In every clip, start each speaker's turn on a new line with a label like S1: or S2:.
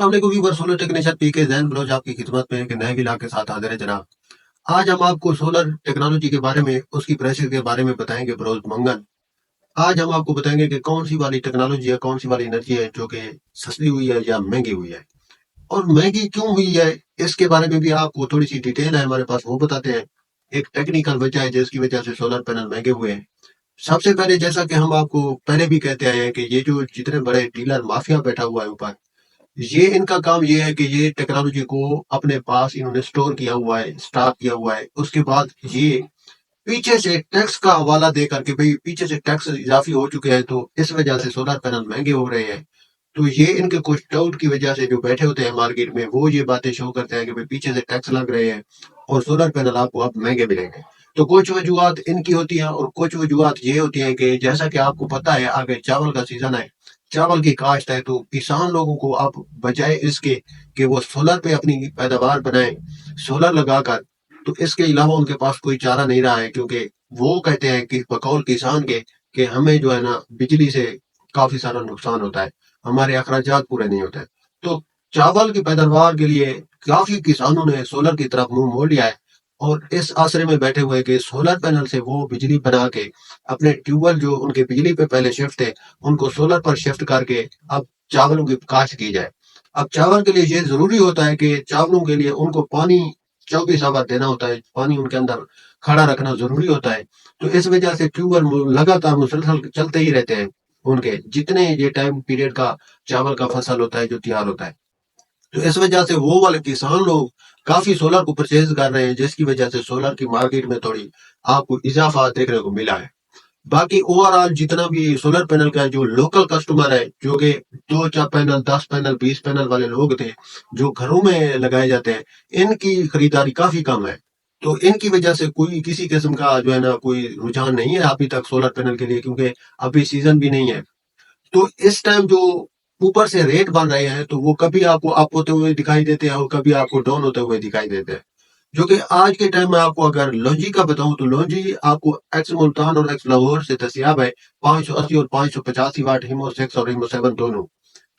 S1: السلام علیکم ویور solar technician پی کے زین بلوچ آپ کی خدمت میں ایک نئے ولاگ کے ساتھ حاضر ہے جناب۔ آج ہم آپ کو سولر ٹیکنالوجی کے بارے میں، اس کی پرائسز کے بارے میں بتائیں گے بروز منگل۔ آج ہم آپ کو بتائیں گے کہ کون سی والی ٹیکنالوجی ہے، کون سی والی انرجی ہے جو کہ سستی ہوئی ہے یا مہنگی ہوئی ہے، اور مہنگی کیوں ہوئی ہے اس کے بارے میں بھی آپ کو تھوڑی سی ڈیٹیل ہے ہمارے پاس، وہ بتاتے ہیں۔ ایک ٹیکنیکل وجہ ہے جس کی وجہ سے سولر پینل مہنگے ہوئے ہیں۔ سب سے پہلے جیسا کہ ہم آپ کو پہلے بھی کہتے آئے ہیں کہ یہ جو جتنے بڑے ڈیلر مافیا بیٹھا ہوا ہے اوپر، یہ ان کا کام یہ ہے کہ یہ ٹیکنالوجی کو اپنے پاس انہوں نے سٹور کیا ہوا ہے، اسٹاک کیا ہوا ہے۔ اس کے بعد یہ پیچھے سے ٹیکس کا حوالہ دے کر کے بھئی پیچھے سے ٹیکس اضافی ہو چکے ہیں تو اس وجہ سے سولر پینل مہنگے ہو رہے ہیں۔ تو یہ ان کے کچھ ڈاؤٹ کی وجہ سے جو بیٹھے ہوتے ہیں مارکیٹ میں، وہ یہ باتیں شو کرتے ہیں کہ بھئی پیچھے سے ٹیکس لگ رہے ہیں اور سولر پینل آپ کو اب مہنگے ملیں گے۔ تو کچھ وجوہات ان کی ہوتی ہیں اور کچھ وجوہات یہ ہوتی ہیں کہ جیسا کہ آپ کو پتا ہے آگے چاول کا سیزن ہے، چاول کی کاشت ہے، تو کسان لوگوں کو اب بجائے اس کے کہ وہ سولر پہ اپنی پیداوار بنائیں سولر لگا کر، تو اس کے علاوہ ان کے پاس کوئی چارہ نہیں رہا ہے، کیونکہ وہ کہتے ہیں کہ بقول کسان کے کہ ہمیں جو ہے نا بجلی سے کافی سارا نقصان ہوتا ہے، ہمارے اخراجات پورے نہیں ہوتے۔ تو چاول کی پیداوار کے لیے کافی کسانوں نے سولر کی طرف منہ موڑ لیا ہے، اور اس آسرے میں بیٹھے ہوئے کہ سولر پینل سے وہ بجلی بنا کے اپنے ٹیوب ویل جو ان کے بجلی پہ پہلے شفٹ تھے ان کو سولر پر شفٹ کر کے اب چاولوں کی کاشت کی جائے۔ اب چاول کے لیے یہ ضروری ہوتا ہے کہ چاولوں کے لیے ان کو پانی 24 آور دینا ہوتا ہے، پانی ان کے اندر کھڑا رکھنا ضروری ہوتا ہے۔ تو اس وجہ سے ٹیوب ویل لگاتار مسلسل چلتے ہی رہتے ہیں ان کے جتنے یہ ٹائم پیریڈ کا چاول کا فصل ہوتا ہے جو تیار ہوتا ہے۔ تو اس وجہ سے وہ والے کسان لوگ کافی سولر کو پرچیز کر رہے ہیں، جس کی وجہ سے سولر کی مارکیٹ میں تھوڑی آپ کو اضافہ دیکھنے کو ملا ہے۔ باقی اوور آل جتنا بھی سولر پینل کا جو لوکل کسٹمر ہے، جو کہ 2 4 پینل 10 پینل 20 پینل والے لوگ تھے جو گھروں میں لگائے جاتے ہیں، ان کی خریداری کافی کم ہے۔ تو ان کی وجہ سے کوئی کسی قسم کا جو ہے نا کوئی رجحان نہیں ہے ابھی تک سولر پینل کے لیے، کیونکہ ابھی سیزن بھی نہیں ہے۔ تو اس ٹائم جو اوپر سے ریٹ بن رہے ہیں تو وہ کبھی آپ کو اپ ہوتے ہوئے دکھائی دیتے ہیں اور کبھی آپ کو ڈاؤن ہوتے ہوئے دکھائی دیتے ہیں۔ جو کہ آج کے ٹائم میں آپ کو اگر لونجی کا بتاؤں تو لونجی آپ کو ایکس ملتان اور ایکس لاہور سے دستیاب ہے، 580 اور 585 واٹ، ہیمو 6 اور ہیمو 7 دونوں۔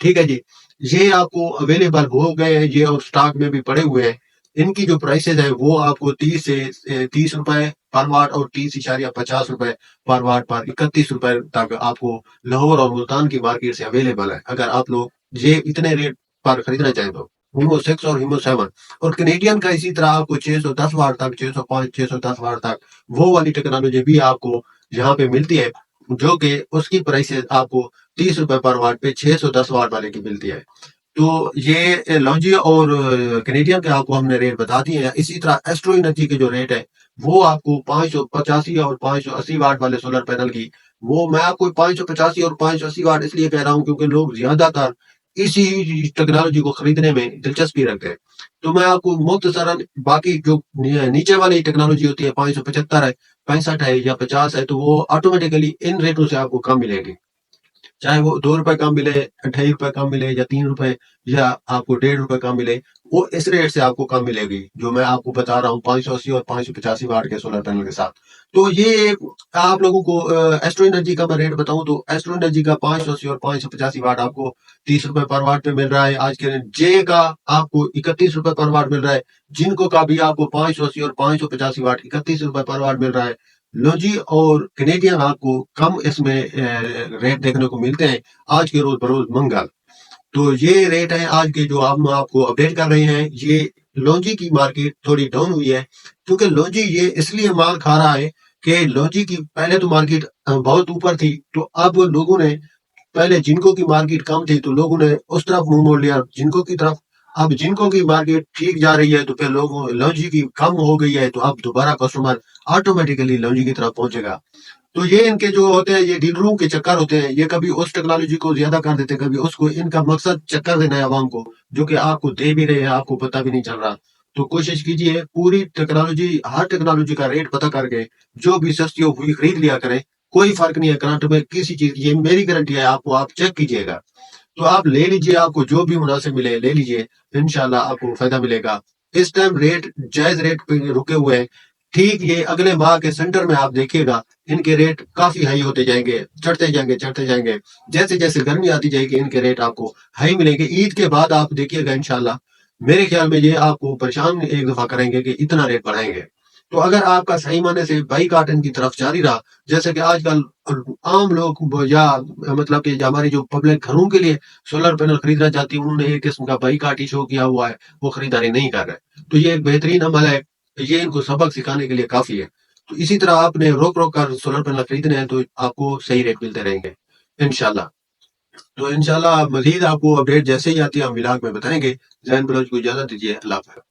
S1: ٹھیک ہے جی، یہ آپ کو اویلیبل ہو گئے ہیں یہ، اور سٹاک میں بھی پڑے ہوئے ہیں۔ ان کی جو پرائسز ہے وہ آپ کو 30 روپے پر واٹ اور 30.50 روپے پر واٹ پر 31 روپے تک آپ کو لاہور اور ملتان کی مارکیٹ سے اویلیبل ہے، اگر آپ لوگ یہ اتنے ریٹ پر خریدنا چاہیں تو۔ ہیمو 6 اور ہیمو 7 اور کینیڈین کا اسی طرح آپ کو 610 واٹ تک، 605 610 واٹ تک وہ والی ٹیکنالوجی بھی آپ کو یہاں پہ ملتی ہے، جو کہ اس کی پرائسز آپ کو 30 روپے پر واٹ پہ 610 واٹ والے کی ملتی ہے۔ تو یہ لانجی اور کینیڈین کے آپ کو ہم نے ریٹ بتا دیے ہیں۔ اسی طرح ایسٹرو انرجی کے جو ریٹ ہے وہ آپ کو 585 اور 580 واٹ والے سولر پینل کی، وہ میں آپ کو 585 اور 580 واٹ اس لیے کہہ رہا ہوں کیونکہ لوگ زیادہ تر اسی ٹیکنالوجی کو خریدنے میں دلچسپی رکھتے ہیں۔ تو میں آپ کو مختصراً باقی جو نیچے والی ٹیکنالوجی ہوتی ہے 575 ہے، 65 ہے یا 50 ہے، تو وہ آٹومیٹیکلی ان ریٹوں سے آپ کو کم ملے گی، چاہے وہ 2 روپے کم ملے، 28 روپے کم ملے، یا 3 روپے، یا آپ کو 1.5 روپے کم ملے، وہ اس ریٹ سے آپ کو کم ملے گی جو میں آپ کو بتا رہا ہوں 580 اور 585 واٹ کے سولر پینل کے ساتھ۔ تو یہ آپ لوگوں کو ایسٹرو انرجی کا میں ریٹ بتاؤں تو ایسٹرو انرجی کا 580 اور 585 واٹ آپ کو 30 روپے پر واٹ پہ مل رہا ہے آج کے دن۔ جے کا آپ کو 31 روپے پر واٹ مل رہا ہے، جن کا بھی آپ کو 580 اور 585 واٹ 31 روپے پر واٹ مل رہا ہے۔ لوجی اور کینیڈین آپ کو کم اس میں ریٹ دیکھنے کو ملتے ہیں آج کے روز بروز منگل۔ تو یہ ریٹ ہے آج کے جو ہم آپ کو اپڈیٹ کر رہے ہیں۔ یہ لونجی کی مارکیٹ تھوڑی ڈاؤن ہوئی ہے، کیونکہ لونجی یہ اس لیے مال کھا رہا ہے کہ لونجی کی پہلے تو مارکیٹ بہت اوپر تھی، تو اب لوگوں نے پہلے جنکو کی مارکیٹ کم تھی تو لوگوں نے اس طرف منہ موڑ لیا جنکو کی طرف۔ اب جنکو کی مارکیٹ ٹھیک جا رہی ہے تو پھر لوگوں لونجی کی کم ہو گئی ہے، تو اب دوبارہ کسٹمر آٹومیٹیکلی لونجی کی طرف پہنچے گا۔ تو یہ ان کے جو ہوتے ہیں یہ ڈیلروں کے چکر ہوتے ہیں، یہ کبھی اس ٹیکنالوجی کو زیادہ کر دیتے ہیں کبھی اس کو، ان کا مقصد چکر دینا ہے عوام کو، جو کہ آپ کو دے بھی رہے ہیں، آپ کو پتہ بھی نہیں چل رہا۔ تو کوشش کیجیے پوری ٹیکنالوجی، ہر ٹیکنالوجی کا ریٹ پتہ کر کے جو بھی سستی ہو وہی خرید لیا کریں، کوئی فرق نہیں ہے کرنٹ میں کسی چیز کی، یہ میری گارنٹی ہے آپ کو، آپ چیک کیجیے گا۔ تو آپ لے لیجیے، آپ کو جو بھی مناسب ملے لے لیجیے، انشاءاللہ آپ کو فائدہ ملے گا۔ اس ٹائم ریٹ جائز ریٹ پہ رکے ہوئے ہیں، ٹھیک یہ اگلے ماہ کے سینٹر میں آپ دیکھیے گا ان کے ریٹ کافی ہائی ہوتے جائیں گے، چڑھتے جائیں گے. جیسے جیسے گرمی آتی جائے گی ان کے ریٹ آپ کو ہائی ملیں گے. عید کے بعد آپ دیکھیے گا انشاءاللہ میرے خیال میں یہ آپ کو پریشان ایک دفعہ کریں گے کہ اتنا ریٹ بڑھائیں گے. تو اگر آپ کا صحیح معنی سے بائی کاٹن کی طرف جاری رہا، جیسے کہ آج کل عام لوگ یا مطلب کہ ہماری جو پبلک گھروں کے لیے سولر پینل خریدنا چاہتی ہے، انہوں نے ایک قسم کا بائی کاٹ ایشو کیا ہوا ہے، وہ خریداری نہیں کر رہے. تو یہ ایک بہترین عمل ہے، یہ ان کو سبق سکھانے کے لیے کافی ہے. تو اسی طرح آپ نے روک روک کر سولر پینل خریدنے ہیں تو آپ کو صحیح ریٹ ملتے رہیں گے انشاءاللہ. تو انشاءاللہ مزید آپ کو اپڈیٹ جیسے ہی آتی ہے ہم ولاگ میں بتائیں گے. ذہن بلوچ کو اجازت دیجیے. اللہ حافظ.